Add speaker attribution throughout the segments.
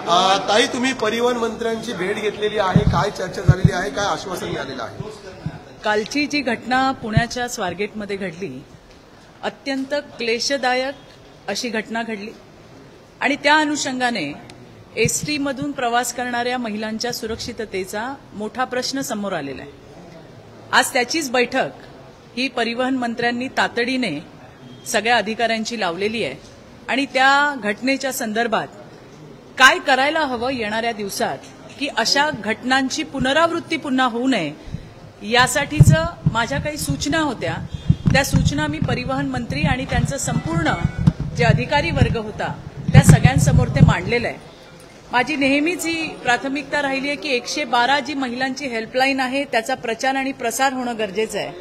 Speaker 1: ताई, तुम्ही परिवहन मंत्र्यांची भेट घेतलेली आहे, काय चर्चा झालेली आहे, काय आश्वासन मिळालेलं आहे?
Speaker 2: कालची जी घटना पुण्याच्या स्वारगेटमध्ये घडली, अत्यंत क्लेशदायक अशी घटना घडली आणि त्या अनुषंगाने एसटी मधून प्रवास करणाऱ्या महिलांच्या सुरक्षिततेचा मोठा प्रश्न समोर आलेला आहे। आज त्याचीच बैठक ही परिवहन मंत्र्यांनी तातडीने सगळ्या अधिकाऱ्यांची लावलेली आहे आणि त्या घटनेच्या संदर्भात काय करायला हवं येणाऱ्या दिवसात की अशा घटनांची पुनरावृत्ती पुन्हा होऊ नये यासाठीचं माझ्या काही सूचना होत्या। त्या सूचना मी परिवहन मंत्री आणि त्यांचा संपूर्ण जे अधिकारी वर्ग होता त्या सगळ्यांसमोर ते मांडलेलं आहे। माझी नेहमीच ही प्राथमिकता राहिली आहे की 112 जी महिलांची हेल्पलाईन आहे त्याचा प्रचार आणि प्रसार होणं गरजेचं आहे।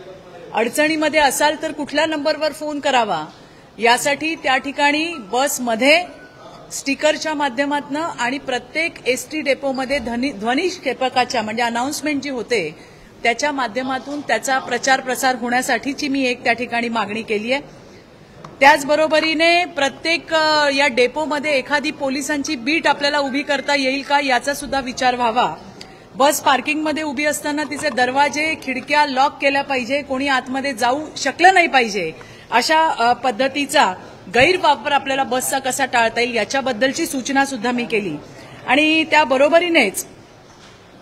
Speaker 2: अडचणीमध्ये असाल तर कुठल्या नंबरवर फोन करावा यासाठी त्या ठिकाणी बसमध्ये स्टिकरच्या माध्यमातून आणि प्रत्येक एसटी डेपोमध्ये ध्वनिक्षेपकाच्या म्हणजे अनाउन्समेंट जी होते त्याच्या माध्यमातून त्याचा प्रचार प्रसार होण्यासाठीची मी एक त्या ठिकाणी मागणी केली आहे। त्याचबरोबरीने प्रत्येक या डेपोमध्ये एखादी पोलिसांची बीट आपल्याला उभी करता येईल का याचा सुद्धा विचार व्हावा। बस पार्किंगमध्ये उभी असताना तिचे दरवाजे खिडक्या लॉक केल्या पाहिजे, कोणी आतमध्ये जाऊ शकलं नाही पाहिजे। अशा पद्धतीचा गैरवापर आपल्याला बसचा कसा टाळता येईल याच्याबद्दलची सूचना सुद्धा मी केली। आणि त्याबरोबरीनेच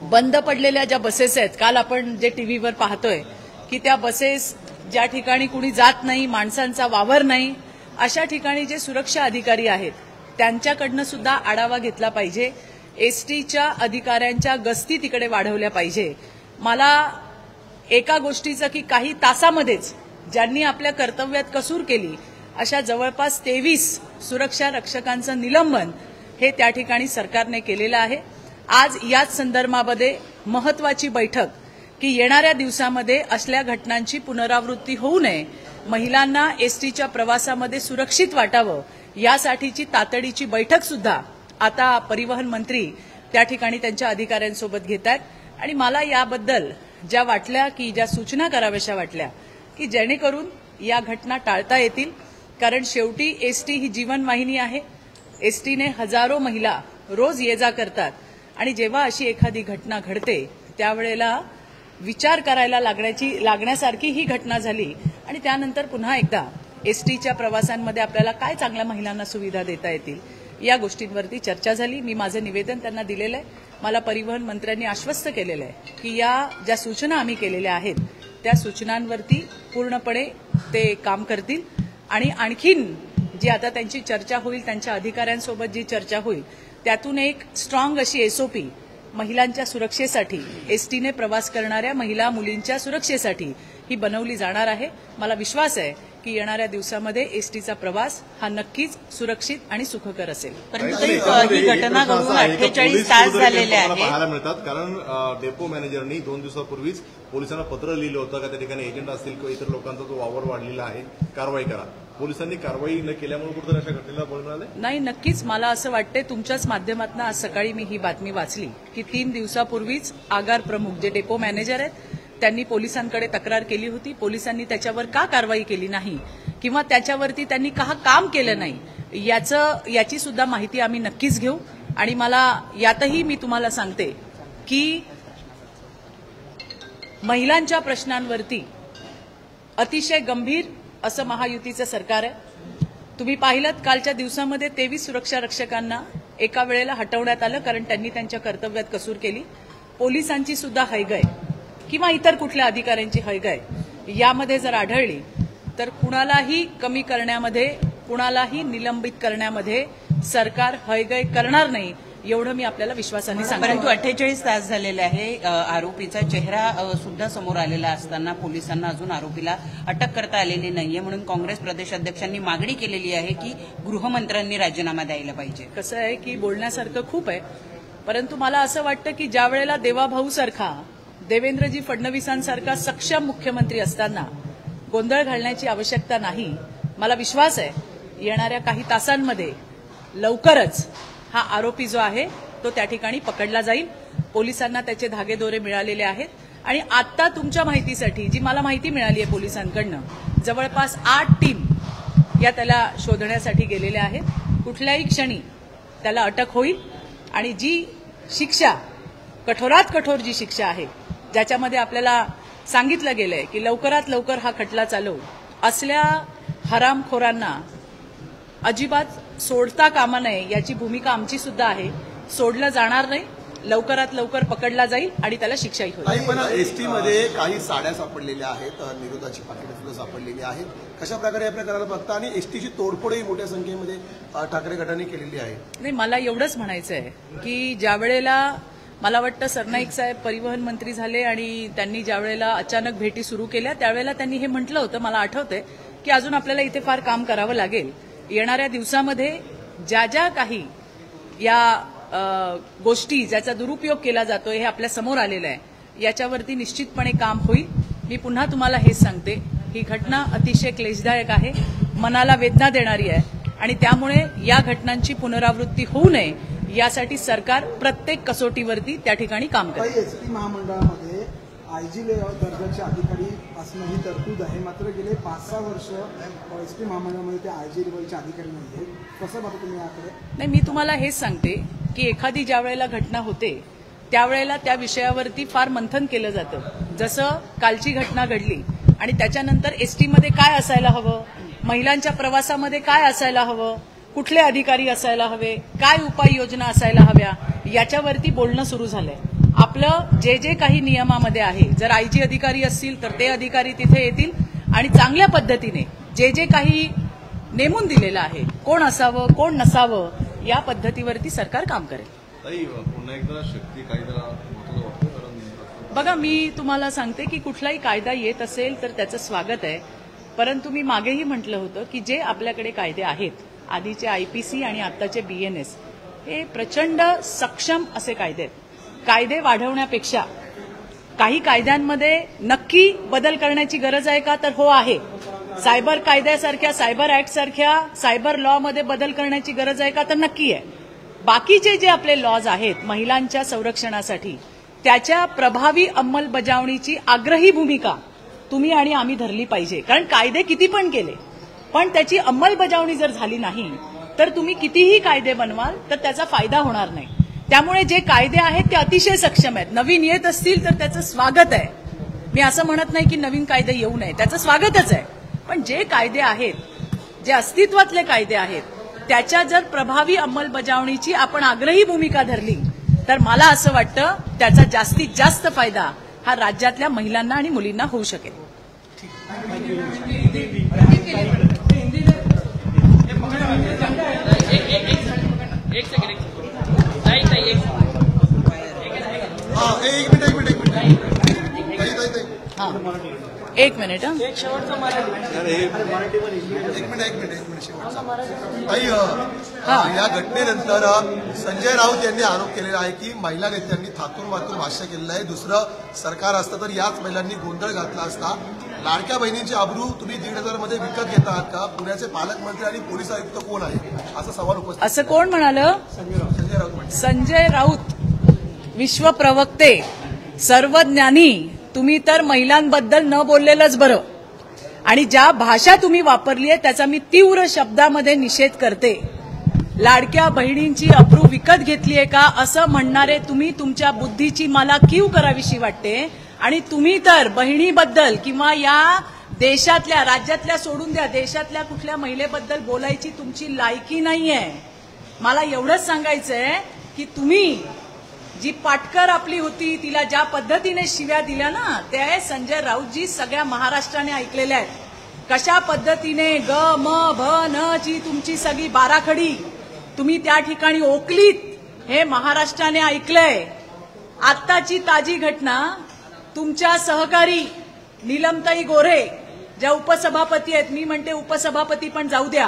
Speaker 2: बंद पडलेल्या ज्या बसेस आहेत, काल आपण जे टीव्हीवर पाहतोय की त्या बसेस ज्या ठिकाणी कुणी जात नाही, माणसांचा वावर नाही, अशा ठिकाणी जे सुरक्षा अधिकारी आहेत त्यांच्याकडनं सुद्धा आढावा घेतला पाहिजे। एसटीच्या अधिकाऱ्यांच्या गस्ती तिकडे वाढवल्या पाहिजे। मला एका गोष्टीचं की काही तासामध्येच ज्यांनी आपल्या कर्तव्यात कसूर केली अशा जवळपास 23 सुरक्षा रक्षकांचं निलंबन हे त्या ठिकाणी सरकारने केलेलं आहे। आज याच संदर्भामध्ये महत्वाची बैठक की येणाऱ्या दिवसामध्ये असल्या घटनांची पुनरावृत्ती होऊ नये, महिलांना एसटीच्या प्रवासामध्ये सुरक्षित वाटावं यासाठीची तातडीची बैठक सुद्धा आता परिवहन मंत्री त्या ठिकाणी त्यांच्या अधिकाऱ्यांसोबत घेत आहेत। आणि मला याबद्दल ज्या वाटल्या की ज्या सूचना कराव्याशा वाटल्या की जेणेकरून या घटना टाळता येतील, कारण शेवटी एसटी ही जीवनवाहिनी आहे। एसटीने हजारो महिला रोज ये जा करतात आणि जेव्हा अशी एखादी घटना घडते त्यावेळेला विचार करायला लागण्यासारखी ही घटना झाली आणि त्यानंतर पुन्हा एकदा एसटीच्या प्रवासांमध्ये आपल्याला काय चांगल्या महिलांना सुविधा देता येतील या गोष्टींवरती चर्चा झाली। मी माझं निवेदन त्यांना दिलेलं आहे। मला परिवहन मंत्र्यांनी आश्वस्त केलेलं आहे की या ज्या सूचना आम्ही केलेल्या आहेत त्या सूचनांवरती पूर्णपणे ते काम करतील आणि आणखीन जी आता त्यांची चर्चा होईल, त्यांच्या अधिकाऱ्यांसोबत जी चर्चा होईल त्यातून एक स्ट्रॉंग अशी एसओपी महिलांच्या सुरक्षेसाठी, एसटीने प्रवास करणाऱ्या महिला मुलींच्या सुरक्षेसाठी ही बनवली जाणार आहे। मला विश्वास आहे की येणाऱ्या दिवसामध्ये एसटीचा प्रवास हा नक्कीच सुरक्षित आणि सुखकर असेल।
Speaker 3: परंतु ही घटना घडून 48 तास झालेले आहेत
Speaker 4: पाहायला मिळतात, कारण डेपो मॅनेजरनी 2 दिवसापूर्वीच पोलिसांना पत्र लिहिलं होतं का त्या ठिकाणी एजंट असतील किंवा इतर लोकांचा जो वावर वाढलेला आहे कारवाई करा। पोलिसांनी कारवाई न केल्यामुळे कुठेतरी अशा घटनेला बळ मिळाले
Speaker 2: नाही। नक्कीच मला असं वाटतंय, तुमच्याच माध्यमातून आज सकाळी मी ही बातमी वाचली की 3 दिवसापूर्वीच आगार प्रमुख जे डेपो मॅनेजर आहेत त्यांनी पोलिसांकडे तक्रार केली होती। पोलिसांनी त्याच्यावर का कारवाई केली नाही किंवा त्याच्यावरती त्यांनी का काम केलं नाही याची सुद्धा माहिती आम्ही नक्कीच घेऊ। आणि मला यातही मी तुम्हाला सांगते की महिलांच्या प्रश्नांवरती अतिशय गंभीर असं महायुतीचं सरकार आहे। तुम्ही पाहिलं कालच्या दिवसामध्ये 23 सुरक्षा रक्षकांना एका वेळेला हटवण्यात आलं कारण त्यांनी त्यांच्या कर्तव्यात कसूर केली। पोलिसांची सुद्धा हयगय किंवा इतर कुठल्या अधिकाऱ्यांची हयगय यामध्ये जर आढळली तर कुणालाही कमी करण्यामध्ये, कुणालाही निलंबित करण्यामध्ये सरकार हयगय करणार नाही एवढं मी आपल्याला विश्वासाने सांगते।
Speaker 3: परंतु 48 तास झालेले आहे, आरोपीचा चेहरा सुद्धा समोर आलेला असताना पोलिसांना अजून आरोपीला अटक करता आलेली नाहीये, म्हणून काँग्रेस प्रदेशाध्यक्षांनी मागणी केलेली आहे की गृहमंत्र्यांनी राजीनामा द्यायला पाहिजे।
Speaker 2: कसं आहे की बोलण्यासारखं खूप आहे, परंतु मला असं वाटतं की ज्या वेळेला देवाभाऊ सारखा, देवेंद्रजी फडणवीसांसारखा सक्षम मुख्यमंत्री असताना गोंधळ घालण्याची आवश्यकता नाही। मला विश्वास आहे येणाऱ्या काही तासांमध्ये लवकरच हा आरोपी जो आहे तो त्या ठिकाणी पकडला जाईल। पोलिसांना त्याचे धागेदोरे मिळालेले आहेत आणि आता तुमच्या माहितीसाठी जी मला माहिती मिळाली आहे पोलिसांकडनं, जवळपास 8 टीम या त्याला शोधण्यासाठी गेलेल्या आहेत। कुठल्याही क्षणी त्याला अटक होईल आणि जी शिक्षा कठोरात कठोर जी शिक्षा आहे, ज्याच्यामध्ये आपल्याला सांगितलं गेलंय की लवकरात लवकर हा खटला चालवू, असल्या हरामखोरांना अजिबात सोडता कामा नये याची भूमिका आमची सुद्धा आहे. सोडलं जाणार नाही, लवकरात लवकर पकडला जाईल आणि त्याला शिक्षाही होईल.
Speaker 1: काही पण एसटी मध्ये काही साड्या सापडलेल्या आहेत, निरोधाची पाकिटे सुद्धा सापडलेली आहेत. कशा प्रकारे या प्रकाराला बघता आणि एसटीची तोडफोडही मोठ्या संख्येमध्ये ठाकरे गटाने केलेली आहे.
Speaker 2: नाही, मला एवढंच म्हणायचं आहे की ज्या वेळेला मला वाटतं सरनाईक साहेब परिवहन मंत्री झाले आणि त्यांनी ज्या वेळेला अचानक भेटी सुरू केल्या त्यावेळेला त्यांनी हे म्हटलं होतं, मला आठवतंय की अजून आपल्याला इथे फार काम करावं लागेल. येणाऱ्या दिवसामध्ये ज्या ज्या काही या गोष्टी ज्याचा दुरुपयोग केला जातोय हे आपल्या समोर आलेलं आहे, याच्यावरती निश्चितपणे काम होईल. मी पुन्हा तुम्हाला हेच सांगते, ही घटना अतिशय क्लेशदायक आहे, मनाला वेदना देणारी आहे आणि त्यामुळे या घटनांची पुनरावृत्ती होऊ नये यासाठी सरकार प्रत्येक कसोटीवरती त्या ठिकाणी काम करेल.
Speaker 5: एसटी महामंडळामध्ये आयजी दर्जाचे अधिकारी असणं ही तरतूद आहे, मात्र गेले 5-6 वर्ष एसटी महामंडळामध्ये ते आयजी लेवलचे अधिकारी नाही. कसं बघता तुम्ही याकडे?
Speaker 2: नाही, मी तुम्हाला हेच सांगते की एखादी ज्या वेळेला घटना होते त्यावेळेला त्या विषयावरती फार मंथन केलं जातं. जसं कालची घटना घडली आणि त्याच्यानंतर एसटीमध्ये काय असायला हवं, महिलांच्या प्रवासामध्ये काय असायला हवं, कुठले अधिकारी असायला हवे, काय उपाययोजना असायला हव्या, याच्यावरती बोलणं सुरू झालंय. आपलं जे जे काही नियमामध्ये आहे, जर आयजी अधिकारी असतील तर ते अधिकारी तिथे येतील आणि चांगल्या पद्धतीने जे जे काही नेमून दिलेलं आहे, कोण असावं कोण नसावं, या पद्धतीवरती सरकार काम करेल.
Speaker 4: पुन्हा एकदा शक्ती कायदा
Speaker 2: बघा, मी तुम्हाला सांगते की कुठलाही कायदा येत असेल तर त्याचं स्वागत आहे, परंतु मी मागेही म्हटलं होतं की जे आपल्याकडे कायदे आहेत, आधीचे आयपीसी आणि आत्ताचे बीएनएस, हे प्रचंड सक्षम असे कायदे आहेत. कायदे वाढवण्यापेक्षा काही कायद्यांमध्ये नक्की बदल करण्याची गरज आहे का, तर हो आहे. सायबर कायद्यासारख्या, सायबर ऍक्ट सारख्या सायबर लॉ मध्ये बदल करण्याची गरज आहे का, तर नक्की आहे. बाकीचे जे आपले लॉज आहेत महिलांच्या संरक्षणासाठी, त्याच्या प्रभावी अंमलबजावणीची आग्रही भूमिका तुम्ही आणि आम्ही धरली पाहिजे. कारण कायदे किती पण केले पण त्याची अंमलबजावणी जर झाली नाही तर तुम्ही कितीही कायदे बनवाल तर त्याचा फायदा होणार नाही. त्यामुळे जे कायदे आहेत ते अतिशय सक्षम आहेत. नवीन येत असतील तर त्याचं स्वागत आहे. मी असं म्हणत नाही की नवीन कायदे येऊ नये, त्याचं स्वागतच आहे. पण जे कायदे आहेत, जे अस्तित्वातले कायदे आहेत, त्याच्या जर प्रभावी अंमलबजावणीची आपण आग्रही भूमिका धरली तर मला असं वाटतं त्याचा जास्तीत जास्त फायदा हा राज्यातल्या महिलांना आणि मुलींना होऊ शकेल. एक मिनिट
Speaker 1: या घटनेनंतर संजय राऊत यांनी आरोप केलेला आहे की महिला नेत्यांनी थातूर मातूर भाष्य केलेलं आहे. दुसरं सरकार असतं तर याच महिलांनी गोंधळ घातला असता. लाडक्या बहिणींची अब्रू तुम्ही 1,500 मध्ये विकत घेता आहात का? पुण्याचे पालकमंत्री आणि पोलीस आयुक्त कोण आहे असा सवाल उपस्थित.
Speaker 2: असं कोण म्हणालं? संजय राऊत, विश्वप्रवक्ते, सर्वज्ञानी. तुम्ही तर महिलांबद्दल न बोललेलंच बरं. आणि ज्या भाषा तुम्ही वापरली आहे त्याचा मी तीव्र शब्दामध्ये निषेध करते. लाडक्या बहिणींची अब्रू विकत घेतली आहे का असं म्हणणारे तुम्ही, तुमच्या बुद्धीची मला कीव करावीशी वाटते. आणि तुम्ही तर बहिणीबद्दल किंवा या देशातल्या, राज्यातल्या सोडून द्या, देशातल्या कुठल्या महिलेबद्दल बोलायची तुमची लायकी नाहीये. मला एवढंच सांगायचंय की तुम्ही जी पाटकर आपली होती तिला ज्या पद्धतीने शिव्या दिल्या ना, त्या संजय राऊतजी सगळ्या महाराष्ट्राने ऐकलेल्या आहेत. कशा पद्धतीने ग म भ न ची तुमची सगळी बाराखडी तुम्ही त्या ठिकाणी ओकलीत, हे महाराष्ट्राने ऐकलंय. आत्ताची ताजी घटना, तुमच्या सहकारी नीलमताई गोऱ्हे ज्या उपसभापती आहेत, मी म्हणते उपसभापती पण जाऊ द्या,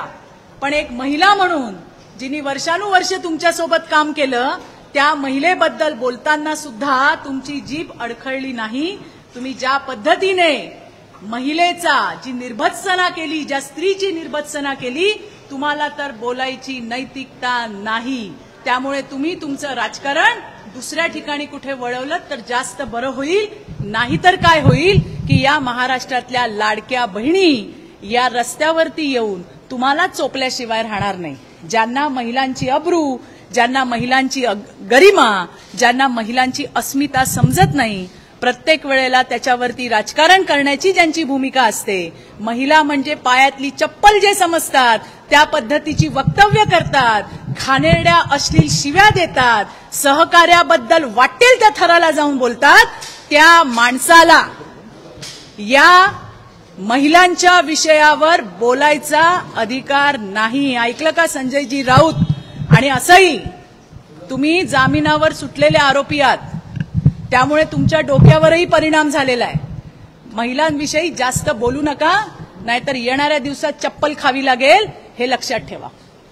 Speaker 2: पण एक महिला म्हणून जिनी वर्षानुवर्ष तुमच्यासोबत काम केलं, त्या महिलेबद्दल बोलताना सुद्धा तुमची जीभ अडखळली नाही. तुम्ही ज्या पद्धतीने महिलेचा जी निर्भत्सना केली, ज्या स्त्रीची निर्भत्सना केली, तुम्हाला तर बोलायची नैतिकता नाही. त्यामुळे तुम्ही तुमचं राजकारण दुसऱ्या ठिकाणी कुठे वळवलं तर जास्त बरं होईल. नाहीतर काय होईल की या महाराष्ट्रातल्या लाडक्या बहिणी या रस्त्यावरती येऊन तुम्हाला चोपल्याशिवाय राहणार नाही. ज्यांना महिलांची अब्रू, ज्यांना महिलांची गरिमा, ज्यांना महिलांची अस्मिता समजत नाही, प्रत्येक वेळेला त्याच्यावरती राजकारण करण्याची ज्यांची भूमिका असते, महिला म्हणजे पायातली चप्पल जे समजतात त्या पद्धतीची वक्तव्य करतात, घाणेरड्या अश्लील शिव्या देतात, सहकार्याबद्दल वाटेल त्या थराला जाऊन बोलतात, त्या माणसाला या महिलांच्या विषयावर बोलायचा अधिकार नाही. ऐकलं का संजयजी राऊत? आणि असंही तुम्ही जामिनावर सुटलेले आरोपी आहात, त्यामुळे तुमच्या डोक्यावरही परिणाम झालेला आहे. महिलांविषयी जास्त बोलू नका, नाहीतर येणाऱ्या दिवसात चप्पल खावी लागेल, हे लक्षात ठेवा.